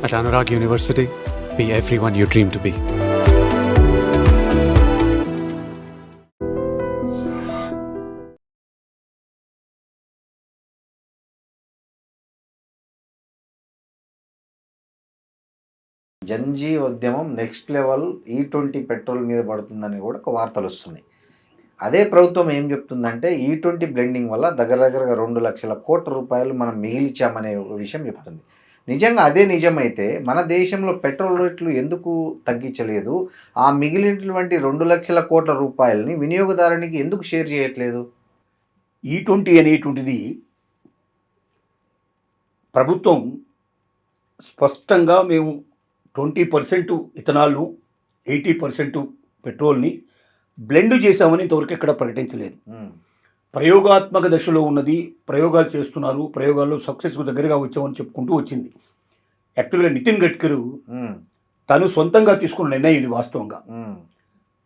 At Anurag University, be everyone you dream to be. జంజీ ఉద్యమం next level E20 petrol మీద పడుతుందని కూడా ఒక వార్తలు వస్తున్నాయి. అదే ప్రభుత్వం ఏం చెప్తుందంటే E20 బ్లెండింగ్ వల్ల దగ్గరగా 2 లక్షల కోట్ల రూపాయలు మనం మిగిల్చామనే ఒక విషయం చెప్తుంది. నిజంగా అదే నిజమైతే మన దేశంలో పెట్రోల్ రేట్లు ఎందుకు తగ్గించలేదు? ఆ మిగిలినటువంటి 2 లక్షల కోట్ల రూపాయలని వినియోగదారునికి ఎందుకు షేర్ చేయట్లేదు? E20 అనేటువంటిది ప్రభుత్వం స్పష్టంగా మేము 20% ఇథనాల్ను 80% పెట్రోల్ని బ్లెండ్ చేశామని ఇంతవరకు ఎక్కడ ప్రకటించలేదు. ప్రయోగాత్మక దశలో ఉన్నది, ప్రయోగాలు చేస్తున్నారు, ప్రయోగాల్లో సక్సెస్కు దగ్గరగా వచ్చామని చెప్పుకుంటూ వచ్చింది. యాక్చువల్గా నితిన్ గడ్కరీ తను సొంతంగా తీసుకున్న నిర్ణయం ఇది. వాస్తవంగా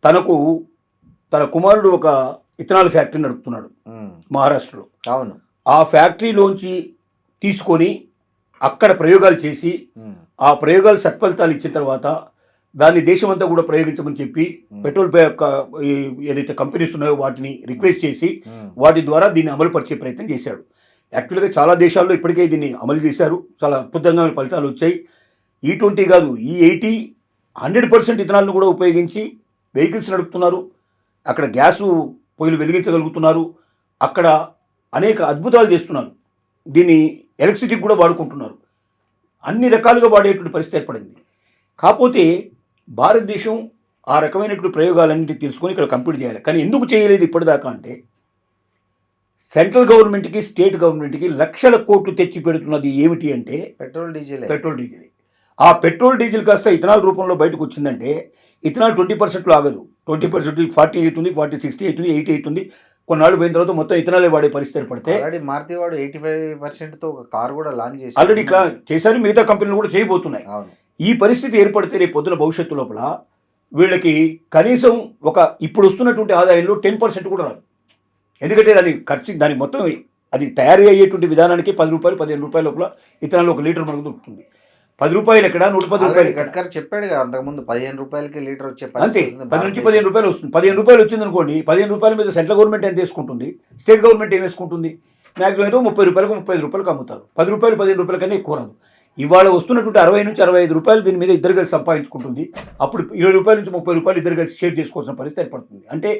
తన కుమారుడు ఒక ఇథనాల్ ఫ్యాక్టరీ నడుపుతున్నాడు మహారాష్ట్రలో. అవును. ఆ ఫ్యాక్టరీలోంచి తీసుకొని అక్కడ ప్రయోగాలు చేసి ఆ ప్రయోగాలు సత్ఫలితాలు ఇచ్చిన తర్వాత దాన్ని దేశమంతా కూడా ప్రయోగించమని చెప్పి పెట్రోల్ ఏదైతే కంపెనీస్ ఉన్నాయో వాటిని రిక్వెస్ట్ చేసి వాటి ద్వారా దీన్ని అమలు పరిచే ప్రయత్నం చేశాడు. యాక్చువల్గా చాలా దేశాల్లో ఇప్పటికే దీన్ని అమలు చేశారు, చాలా అద్భుతంగా ఫలితాలు వచ్చాయి. E20 కాదు, E80 100% ఇథనాల్ను కూడా ఉపయోగించి వెహికల్స్ నడుపుతున్నారు. అక్కడ గ్యాసు పొయ్యిలు వెలిగించగలుగుతున్నారు, అక్కడ అనేక అద్భుతాలు చేస్తున్నారు. దీన్ని ఎలక్ట్రిసిటీకి కూడా వాడుకుంటున్నారు. అన్ని రకాలుగా వాడేటువంటి పరిస్థితి ఏర్పడింది. కాకపోతే భారతదేశం ఆ రకమైనటువంటి ప్రయోగాలన్నింటినీ తెలుసుకొని ఇక్కడ కంప్లీట్ చేయాలి. కానీ ఎందుకు చేయలేదు ఇప్పటిదాకా అంటే, సెంట్రల్ గవర్నమెంట్కి స్టేట్ గవర్నమెంట్కి లక్షల కోట్లు తెచ్చి పెడుతున్నది ఏమిటి అంటే పెట్రోల్ డీజిల్. ఆ పెట్రోల్ డీజిల్ కాస్త ఇథనాల్ రూపంలో బయటకు వచ్చిందంటే ఇథనాల్ 20% ఆగదు. 20% 40 అవుతుంది, 40 60 అవుతుంది, 80 అవుతుంది. కొన్నాళ్ళు పోయిన తర్వాత మొత్తం ఇథనాలే వాడే పరిస్థితి ఏర్పడితే మారుతి వాడు 85%తో ఒక కార్ కూడా లాంచ్ చేసి ఆల్రెడీ చేశారు. మిగతా కంపెనీలు కూడా చేయబోతున్నాయి. ఈ పరిస్థితి ఏర్పడితే రేపు పొద్దున భవిష్యత్తు లోపల వీళ్ళకి కనీసం ఒక ఇప్పుడు వస్తున్నటువంటి ఆదాయంలో 10% కూడా రాదు. ఎందుకంటే దాని మొత్తం అది తయారీ అయ్యేటువంటి విధానానికి 10 రూపాయలు 15 రూపాయల లోపల ఇథనాల్ 1 లీటర్ మనకు దొరుకుతుంది. 10 రూపాయలు ఎక్కడ, 110 రూపాయలు గడ్కరీ చెప్పాడు కదా అంతకుముందు 15 రూపాయలకి లీటర్ వచ్చే అంతే. 10 నుంచి 15 రూపాయలు వస్తుంది. 15 రూపాయలు వచ్చింది అనుకోండి, 15 రూపాయల మీద సెంట్రల్ గవర్నమెంట్ ఎంత వేసుకుంటుంది, స్టేట్ గవర్నమెంట్ ఏం వేసుకుంటుంది? మ్యాక్సిమం ఏదో 30 రూపాయలకు 35 రూపాయలకు అమ్ముతారు. 10 రూపాయలు 15 రూపాయల కన్నా ఎక్కువ రాదు. ఇవాళ వస్తున్నటువంటి 60 నుంచి 65 రూపాయలు దీని మీద ఇద్దరు కలిసి సంపాదించుకుంటుంది. అప్పుడు 20 రూపాయల నుంచి 30 రూపాయలు ఇద్దరు కలిసి షేర్ చేసుకోవాల్సిన పరిస్థితి ఏర్పడుతుంది. అంటే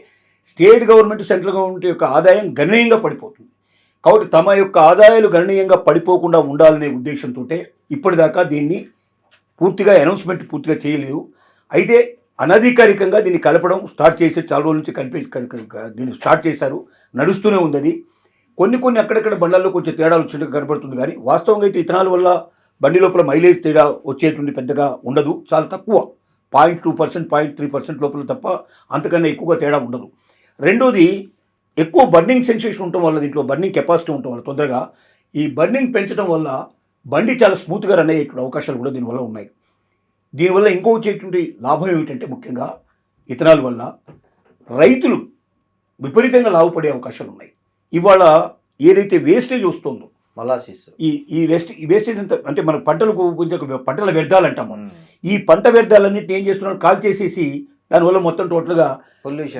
స్టేట్ గవర్నమెంట్ సెంట్రల్ గవర్నమెంట్ యొక్క ఆదాయం గణనీయంగా పడిపోతుంది. కాబట్టి తమ యొక్క ఆదాయాలు గణనీయంగా పడిపోకుండా ఉండాలనే ఉద్దేశంతో ఇప్పటిదాకా దీన్ని పూర్తిగా అనౌన్స్మెంట్ పూర్తిగా చేయలేదు. అయితే అనధికారికంగా దీన్ని కలపడం స్టార్ట్ చేసి చాలా రోజుల నుంచి దీన్ని స్టార్ట్ చేశారు, నడుస్తూనే ఉంది. అది కొన్ని అక్కడక్కడ బండ్లలో కొంచెం తేడాలు వచ్చినట్టు కనబడుతుంది. కానీ వాస్తవంగా అయితే ఇథనాల్ వల్ల బండి లోపల మైలేజ్ తేడా వచ్చేటువంటి పెద్దగా ఉండదు, చాలా తక్కువ, 0.2% 0.3% లోపల తప్ప అంతకన్నా ఎక్కువగా తేడా ఉండదు. రెండోది, ఎక్కువ బర్నింగ్ సెన్సేషన్ ఉండటం వల్ల, దీంట్లో బర్నింగ్ కెపాసిటీ ఉండటం వల్ల తొందరగా ఈ బర్నింగ్ పెంచడం వల్ల బండి చాలా స్మూత్గా రన్ అయ్యేటువంటి అవకాశాలు కూడా దీనివల్ల ఉన్నాయి. దీనివల్ల ఇంకో వచ్చేటువంటి లాభం ఏమిటంటే, ముఖ్యంగా ఇథనాల్ వల్ల రైతులు విపరీతంగా లాభపడే అవకాశాలు ఉన్నాయి. ఇవాళ ఏదైతే వేస్టేజ్ వస్తుందో మొలాసిస్, ఈ వేస్టేజ్ అంతా అంటే మన పంటలకు కొంచెం పంటల వ్యర్థాలు అంటాము. ఈ పంట వ్యర్థాలన్నింటినీ ఏం చేస్తున్నారు, కాల్ చేసేసి దానివల్ల మొత్తం టోటల్గా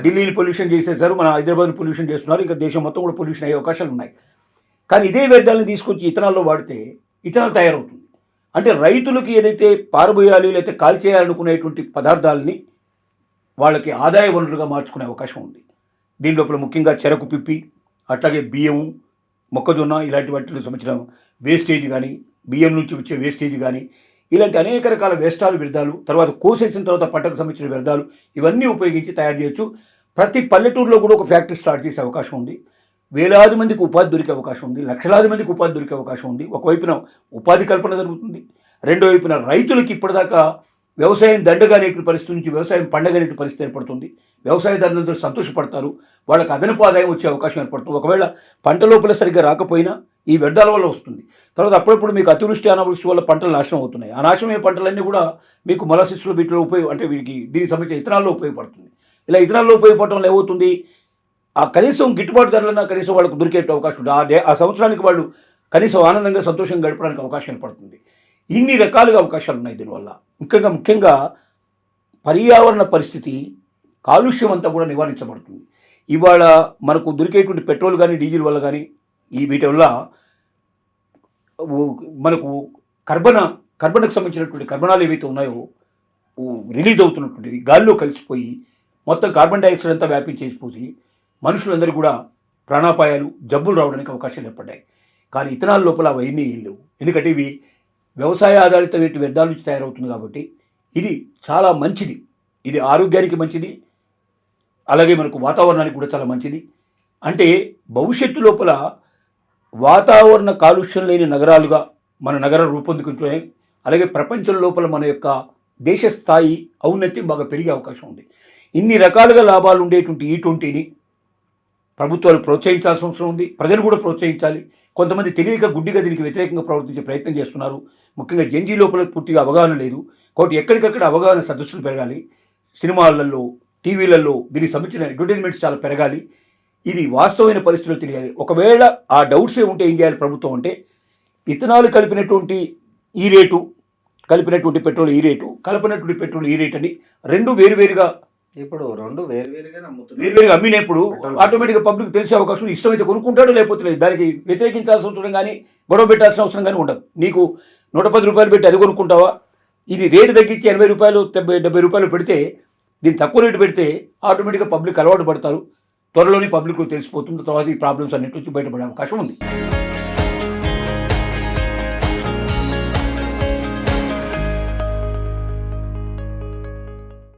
ఢిల్లీని పొల్యూషన్ చేసేసారు, మన హైదరాబాద్ పొల్యూషన్ చేస్తున్నారు, ఇంకా దేశం మొత్తం కూడా పొల్యూషన్ అయ్యే అవకాశాలు ఉన్నాయి. కానీ ఇదే వ్యర్థాలను తీసుకొచ్చి ఇథనాల్లో వాడితే ఇథనాల్ తయారవుతుంది. అంటే రైతులకి ఏదైతే పారబోయాలి లేకపోతే కాల్ చేయాలనుకునేటువంటి పదార్థాలని వాళ్ళకి ఆదాయ వనరులుగా మార్చుకునే అవకాశం ఉంది. దీని లోపల ముఖ్యంగా చెరకు పిప్పి, అట్లాగే బియ్యము, మొక్కజొన్న ఇలాంటి వాటికి సంబంధించిన వేస్టేజ్ కానీ, బియ్యం నుంచి వచ్చే వేస్టేజ్ కానీ, ఇలాంటి అనేక రకాల వ్యర్థాలు, తర్వాత కోసేసిన తర్వాత పంటకు సంబంధించిన వ్యర్థాలు, ఇవన్నీ ఉపయోగించి తయారు చేయొచ్చు. ప్రతి పల్లెటూరులో కూడా ఒక ఫ్యాక్టరీ స్టార్ట్ చేసే అవకాశం ఉంది. వేలాది మందికి ఉపాధి దొరికే అవకాశం ఉంది, లక్షలాది మందికి ఉపాధి దొరికే అవకాశం ఉంది. ఒకవైపున ఉపాధి కల్పన జరుగుతుంది, రెండో వైపున రైతులకి ఇప్పటిదాకా వ్యవసాయం దండగానేటువంటి పరిస్థితి నుంచి వ్యవసాయం పండగనేటువంటి పరిస్థితి ఏర్పడుతుంది. వ్యవసాయదారులందరూ సంతోషపడతారు, వాళ్ళకి అదనపు ఆదాయం వచ్చే అవకాశం ఏర్పడుతుంది. ఒకవేళ పంట లోపల సరిగ్గా రాకపోయినా ఈ వ్యర్థాల వల్ల వస్తుంది. తర్వాత అప్పుడప్పుడు మీకు అతివృష్టి అనావృష్టి వల్ల పంటలు నాశనం అవుతున్నాయి. ఆ నాశనమయ్యే పంటలన్నీ కూడా మీకు మొలాసిస్లో వీటిలో అంటే వీటికి దీనికి సంబంధించిన ఇథనాల్లో ఉపయోగపడుతుంది. ఇలా ఇథనాల్లో ఉపయోగపడటం వల్ల ఏమవుతుంది, ఆ కనీసం గిట్టుబాటు ధరలన్నా కనీసం వాళ్ళకు దొరికే అవకాశం ఉంటుంది. ఆ సంవత్సరానికి వాళ్ళు కనీసం ఆనందంగా సంతోషంగా గడపడానికి అవకాశం ఏర్పడుతుంది. ఇన్ని రకాలుగా అవకాశాలు ఉన్నాయి దీనివల్ల. ముఖ్యంగా పర్యావరణ పరిస్థితి, కాలుష్యం అంతా కూడా నివారించబడుతుంది. ఇవాళ మనకు దొరికేటువంటి పెట్రోల్ కానీ, డీజిల్ వల్ల కానీ, వీటి వల్ల మనకు కర్బనకు సంబంధించినటువంటి కర్బనాలు ఏవైతే ఉన్నాయో రిలీజ్ అవుతున్నటువంటివి గాలిలో కలిసిపోయి మొత్తం కార్బన్ డైఆక్సైడ్ అంతా వ్యాపించేసిపోయి మనుషులందరూ కూడా ప్రాణాపాయాలు, జబ్బులు రావడానికి అవకాశాలు ఏర్పడ్డాయి. కానీ ఇథనాల్ లోపల అవన్నీ లేవు. ఎందుకంటే ఇవి వ్యవసాయ ఆధారిత వ్యర్థాల నుంచి తయారవుతుంది కాబట్టి ఇది చాలా మంచిది. ఇది ఆరోగ్యానికి మంచిది, అలాగే మనకు వాతావరణానికి కూడా చాలా మంచిది. అంటే భవిష్యత్తు లోపల వాతావరణ కాలుష్యం లేని నగరాలుగా మన నగరాలు రూపొందుకుంటున్నాయి. అలాగే ప్రపంచం లోపల మన యొక్క దేశ స్థాయి ఔన్నత్యం బాగా పెరిగే అవకాశం ఉంది. ఇన్ని రకాలుగా లాభాలు ఉండేటువంటి E20ని ప్రభుత్వాలు ప్రోత్సహించాల్సిన అవసరం ఉంది. ప్రజలు కూడా ప్రోత్సహించాలి. కొంతమంది తెలియక గుడ్డిగా దీనికి వ్యతిరేకంగా ప్రవర్తించే ప్రయత్నం చేస్తున్నారు. ముఖ్యంగా జెన్జీ లోపల పూర్తిగా అవగాహన లేదు. కాబట్టి ఎక్కడికక్కడ అవగాహన సదస్సులు పెరగాలి. సినిమాలలో, టీవీలలో దీనికి సంబంధించిన అడ్వర్టైజ్మెంట్స్ చాలా పెరగాలి. ఇది వాస్తవమైన పరిస్థితుల్లో తెలియాలి. ఒకవేళ ఆ డౌట్సే ఉంటే ఏం చేయాలి ప్రభుత్వం అంటే, ఇథనాల్ కలిపినటువంటి ఈ రేటు, కలిపినటువంటి పెట్రోల్ ఈ రేటు, కలపనటువంటి పెట్రోల్ ఈ రేట్ అని రెండు వేరువేరుగా ఇప్పుడు రెండు వేరువేరుగా వేరువేరుగా అమ్మినప్పుడు ఆటోమేటిక్గా పబ్లిక్ తెలిసే అవకాశం, ఇష్టమైతే కొనుక్కుంటాడు, లేకపోతే లేదు. దానికి వ్యతిరేకించాల్సిన అవసరం కానీ, గొడవ పెట్టాల్సిన అవసరం కానీ ఉండదు. నీకు 110 రూపాయలు పెట్టి అది కొనుక్కుంటావా? ఇది రేటు తగ్గించి 80 రూపాయలు, 70 రూపాయలు పెడితే, దీన్ని తక్కువ రేటు పెడితే ఆటోమేటిక్గా పబ్లిక్ అలవాటు పడతారు. త్వరలోనే పబ్లిక్ తెలిసిపోతుంది. తర్వాత ఈ ప్రాబ్లమ్స్ అన్నిటి నుంచి బయటపడే అవకాశం ఉంది.